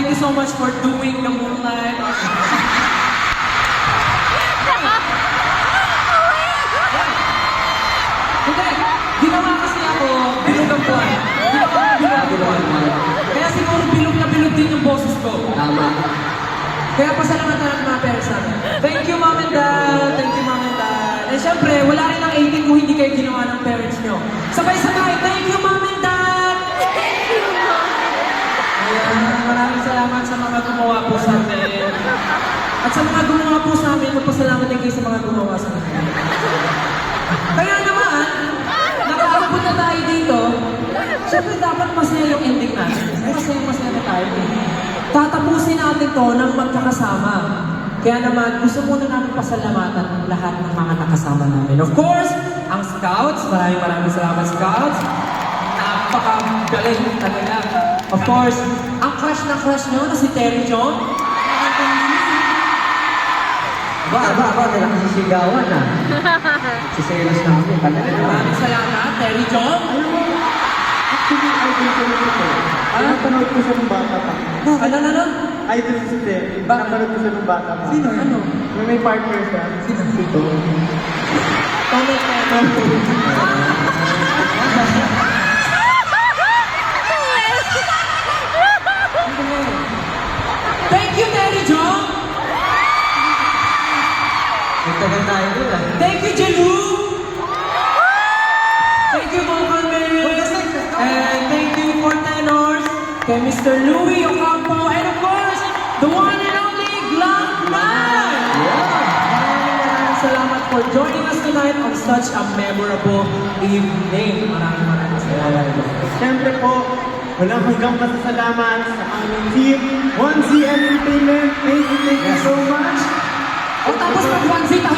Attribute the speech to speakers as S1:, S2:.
S1: thank you so much for doing the moonlight. Hindi, ginawa kasi ako bilog ang buwan. Ginawa ko bilog ang buwan. Kaya siguro bilog na bilog din yung boses ko.
S2: Tama.
S1: Kaya pasalamatan ang mga parents namin. Thank you, Mom and Dad. Thank you, Mom and Dad. And syempre, wala rin ang 18 kung hindi kayo ginawa ng parents nyo. Sabay-sabay, thank you, Mom and Dad! Ayan, maraming salamat sa mga gumawa po sa amin. At sa mga gumawa po sa amin, magpasalamat din kayo sa mga gumawa sa amin. Kaya naman, nakaabot na tayo dito. Siyempre, dapat masaya yung ending natin. Masaya na tayo. Tatapusin natin to ng magkakasama. Kaya naman, gusto muna namin pasalamatan ang lahat ng mga nakasama namin. Of course, ang Scouts. Maraming salamat, Scouts. Napakagaling talaga. Of course, ang crush na crush nyo na si Terry John.
S2: Nakasisigawan na. Siselos na kami.
S1: Maraming salamat, Terry John.
S3: Actually, idol ko rin ito. Napanood ko siya nung bata pa.
S1: Ano?
S3: Idol si Terry. Napanood ko siya nung bata pa.
S1: Sino? Ano?
S3: May partner siya.
S1: Sino?
S3: Ito.
S1: Comment Thank you, Terry John.
S2: Nagtagal tayo doon ah.
S1: Thank you, Jelu. Thank you, Mom Carmen. And thank you for tenors. Kay Mr. Louie Ocampo. And of course, the one and only Glam Man. Maraming salamat for joining us tonight on such a memorable evening. Maraming salamat.
S3: Siyempre po, walang hanggang pasasalamat sa aming team, 1Z Entertainment. Thank you so much.
S1: O tapos pag 1Z tayo